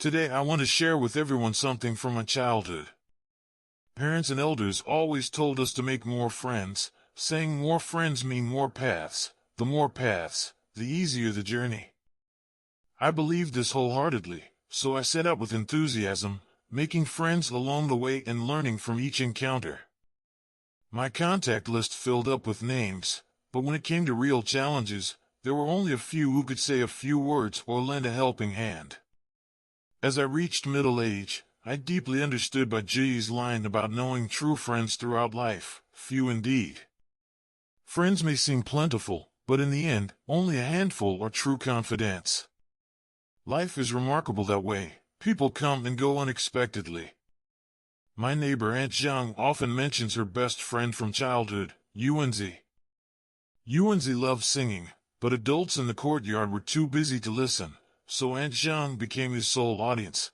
Today I want to share with everyone something from my childhood. Parents and elders always told us to make more friends, saying more friends mean more paths. The more paths, the easier the journey. I believed this wholeheartedly, so I set out with enthusiasm, making friends along the way and learning from each encounter. My contact list filled up with names, but when it came to real challenges, there were only a few who could say a few words or lend a helping hand. As I reached middle age, I deeply understood by Ji's line about knowing true friends throughout life, few indeed. Friends may seem plentiful, but in the end, only a handful are true confidants. Life is remarkable that way. People come and go unexpectedly. My neighbor Aunt Zhang often mentions her best friend from childhood, Yuanzi. Yuanzi loved singing, but adults in the courtyard were too busy to listen, so Aunt Zhang became his sole audience.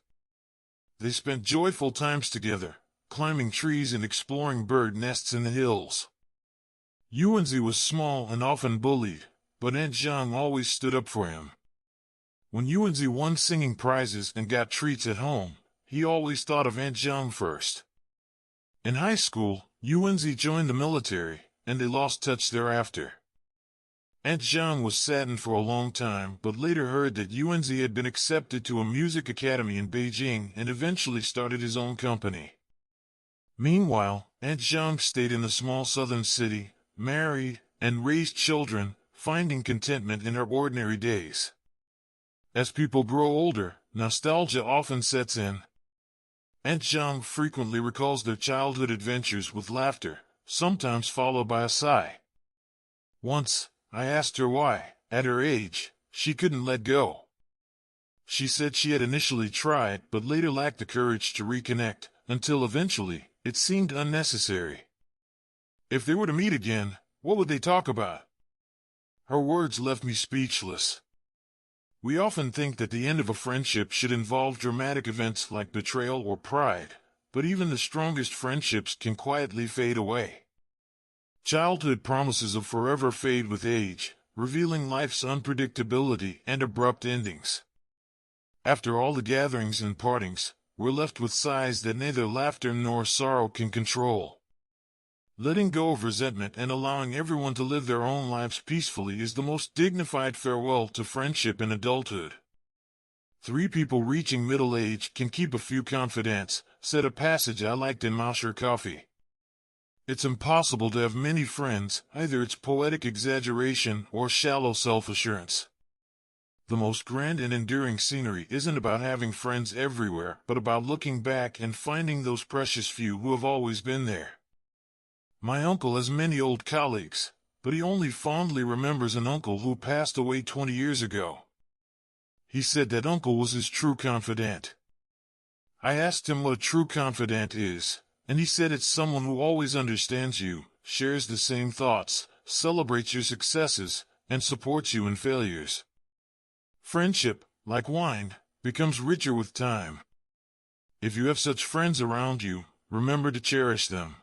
They spent joyful times together, climbing trees and exploring bird nests in the hills. Yuanzi was small and often bullied, but Aunt Zhang always stood up for him. When Yuanzi won singing prizes and got treats at home, he always thought of Aunt Zhang first. In high school, Yuanzi joined the military, and they lost touch thereafter. Aunt Zhang was saddened for a long time, but later heard that Yuanzi had been accepted to a music academy in Beijing and eventually started his own company. Meanwhile, Aunt Zhang stayed in the small southern city, married, and raised children, finding contentment in her ordinary days. As people grow older, nostalgia often sets in. Aunt Zhang frequently recalls their childhood adventures with laughter, sometimes followed by a sigh. Once, I asked her why, at her age, she couldn't let go. She said she had initially tried but later lacked the courage to reconnect, until eventually, it seemed unnecessary. If they were to meet again, what would they talk about? Her words left me speechless. We often think that the end of a friendship should involve dramatic events like betrayal or pride, but even the strongest friendships can quietly fade away. Childhood promises of forever fade with age, revealing life's unpredictability and abrupt endings. After all the gatherings and partings, we're left with sighs that neither laughter nor sorrow can control. Letting go of resentment and allowing everyone to live their own lives peacefully is the most dignified farewell to friendship in adulthood. 3 people reaching middle age can keep a few confidants, said a passage I liked in Mausher Coffee. It's impossible to have many friends, either it's poetic exaggeration or shallow self-assurance. The most grand and enduring scenery isn't about having friends everywhere, but about looking back and finding those precious few who have always been there. My uncle has many old colleagues, but he only fondly remembers an uncle who passed away 20 years ago. He said that uncle was his true confidant. I asked him what a true confidant is, and he said it's someone who always understands you, shares the same thoughts, celebrates your successes, and supports you in failures. Friendship, like wine, becomes richer with time. If you have such friends around you, remember to cherish them.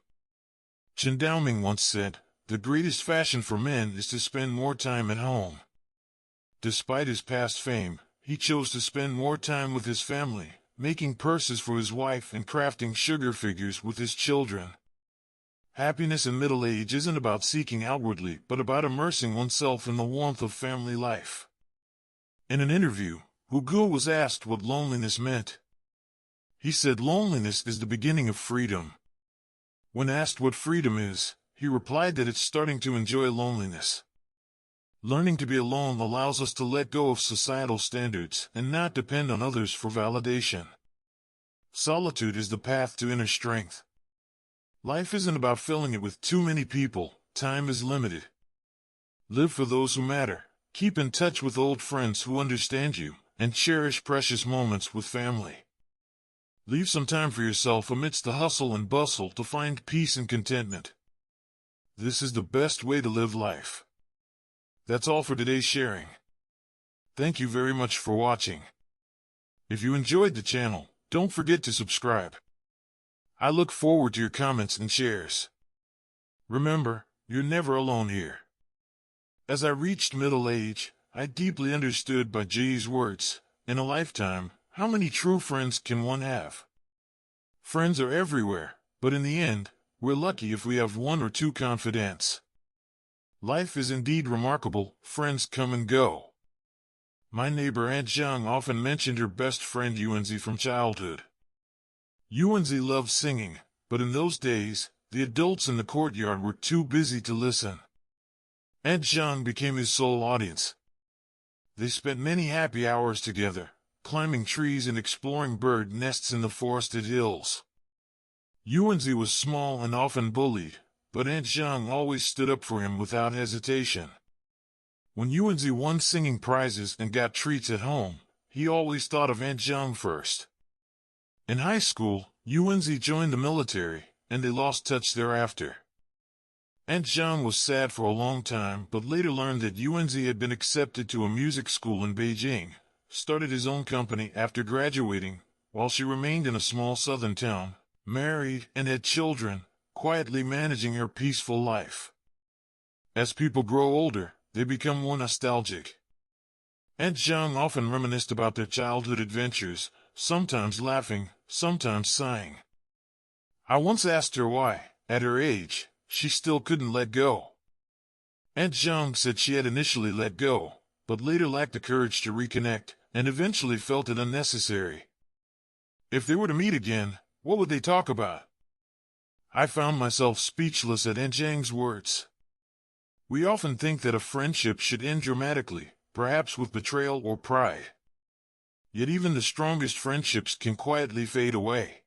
Chen Daoming once said, "The greatest fashion for men is to spend more time at home." Despite his past fame, he chose to spend more time with his family, making purses for his wife and crafting sugar figures with his children. Happiness in middle age isn't about seeking outwardly, but about immersing oneself in the warmth of family life. In an interview, Hugo was asked what loneliness meant. He said loneliness is the beginning of freedom. When asked what freedom is, he replied that it's starting to enjoy loneliness. Learning to be alone allows us to let go of societal standards and not depend on others for validation. Solitude is the path to inner strength. Life isn't about filling it with too many people, time is limited. Live for those who matter, keep in touch with old friends who understand you, and cherish precious moments with family. Leave some time for yourself amidst the hustle and bustle to find peace and contentment. This is the best way to live life. That's all for today's sharing. Thank you very much for watching. If you enjoyed the channel, don't forget to subscribe. I look forward to your comments and shares. Remember, you're never alone here. As I reached middle age, I deeply understood by Ji's words, in a lifetime, How many true friends can one have? Friends are everywhere, but in the end, we're lucky if we have one or two confidants. Life is indeed remarkable, friends come and go. My neighbor Aunt Zhang often mentioned her best friend Yuanzi from childhood. Yuanzi loved singing, but in those days, the adults in the courtyard were too busy to listen. Aunt Zhang became his sole audience. They spent many happy hours together, climbing trees and exploring bird nests in the forested hills. Yuanzi was small and often bullied, but Aunt Zhang always stood up for him without hesitation. When Yuanzi won singing prizes and got treats at home, he always thought of Aunt Zhang first. In high school, Yuanzi joined the military, and they lost touch thereafter. Aunt Zhang was sad for a long time, but later learned that Yuanzi had been accepted to a music school in Beijing, started his own company after graduating, while she remained in a small southern town, married and had children, quietly managing her peaceful life. As people grow older, they become more nostalgic. Aunt Zhang often reminisced about their childhood adventures, sometimes laughing, sometimes sighing. I once asked her why, at her age, she still couldn't let go. Aunt Zhang said she had initially let go, but later lacked the courage to reconnect, and eventually felt it unnecessary. If they were to meet again, what would they talk about? I found myself speechless at Aunt Zhang's words. We often think that a friendship should end dramatically, perhaps with betrayal or pride. Yet even the strongest friendships can quietly fade away.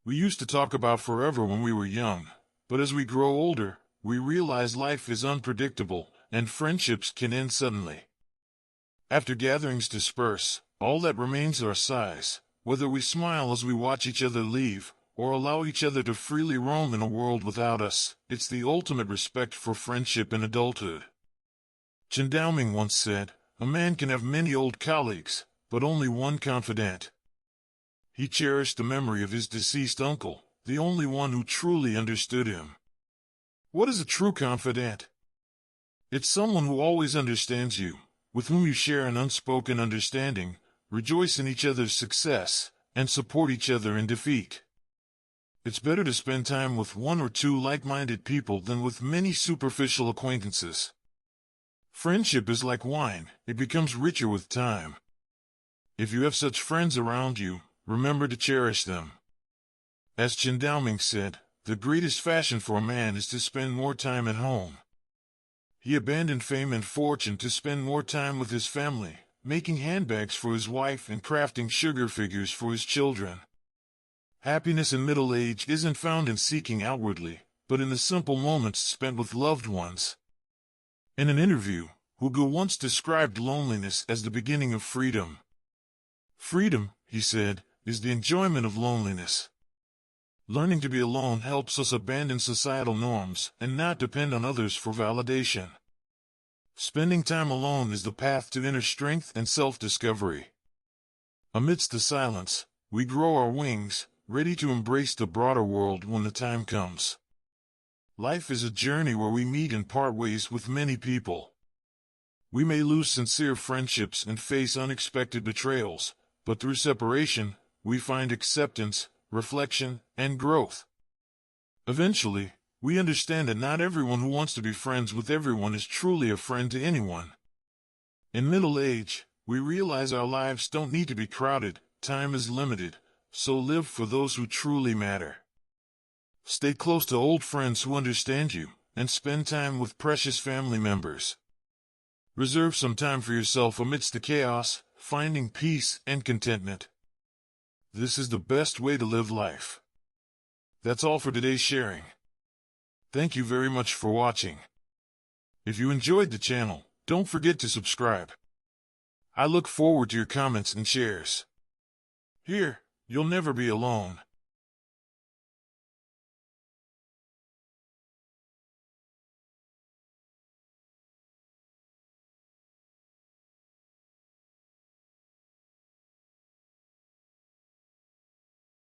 We used to talk about forever when we were young, but as we grow older, we realize life is unpredictable, and friendships can end suddenly. After gatherings disperse, all that remains are sighs, whether we smile as we watch each other leave, or allow each other to freely roam in a world without us. It's the ultimate respect for friendship in adulthood. Chen Daoming once said, "A man can have many old colleagues, but only one confidant." He cherished the memory of his deceased uncle, the only one who truly understood him. What is a true confidant? It's someone who always understands you, with whom you share an unspoken understanding, rejoice in each other's success, and support each other in defeat. It's better to spend time with one or two like-minded people than with many superficial acquaintances. Friendship is like wine, it becomes richer with time. If you have such friends around you, remember to cherish them. As Chen Daoming said, the greatest fashion for a man is to spend more time at home. He abandoned fame and fortune to spend more time with his family, making handbags for his wife and crafting sugar figures for his children. Happiness in middle age isn't found in seeking outwardly, but in the simple moments spent with loved ones. In an interview, Hugo once described loneliness as the beginning of freedom. Freedom, he said, is the enjoyment of loneliness. Learning to be alone helps us abandon societal norms and not depend on others for validation. Spending time alone is the path to inner strength and self-discovery. Amidst the silence, we grow our wings, ready to embrace the broader world when the time comes. Life is a journey where we meet and part ways with many people. We may lose sincere friendships and face unexpected betrayals, but through separation, we find acceptance, reflection, and growth. Eventually, we understand that not everyone who wants to be friends with everyone is truly a friend to anyone. In middle age, we realize our lives don't need to be crowded, time is limited, so live for those who truly matter. Stay close to old friends who understand you, and spend time with precious family members. Reserve some time for yourself amidst the chaos, finding peace and contentment. This is the best way to live life. That's all for today's sharing. Thank you very much for watching. If you enjoyed the channel, don't forget to subscribe. I look forward to your comments and shares. Here, you'll never be alone.